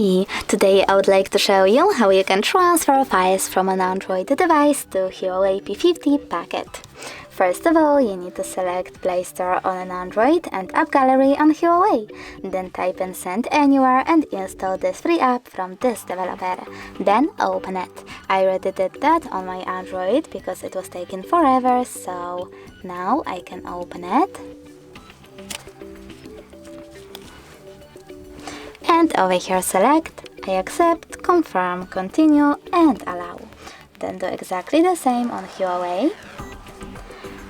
Hi! Today I would like to show you how you can transfer files from an Android device to Huawei P50 Pocket. First of all, you need to select Play Store on an Android and App Gallery on Huawei. Then type in Send Anywhere and install this free app from this developer. Then open it. I already did that on my Android because it was taking forever, so now I can open it. And over here select I accept, confirm, continue and allow. Then do exactly the same on Huawei.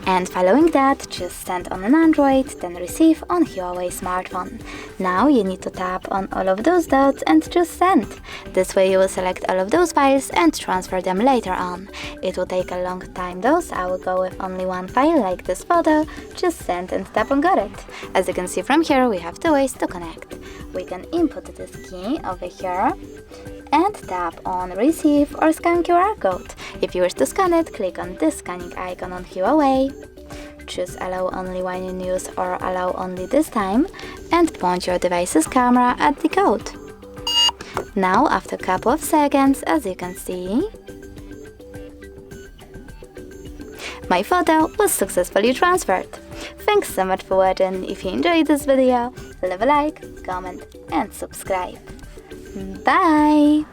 And following that, choose Send on an Android, then Receive on Huawei smartphone. Now you need to tap on all of those dots and choose Send. This way you will select all of those files and transfer them later on. It will take a long time though, so I will go with only one file like this photo, just Send and tap on Got it. As you can see from here, we have two ways to connect. We can input this key over here and tap on Receive or Scan QR code. If you wish to scan it, click on this scanning icon on Huawei. Choose Allow only when in use or Allow only this time and point your device's camera at the code. Now, after a couple of seconds, as you can see, my photo was successfully transferred. Thanks so much for watching. If you enjoyed this video, leave a like, comment and subscribe. Bye!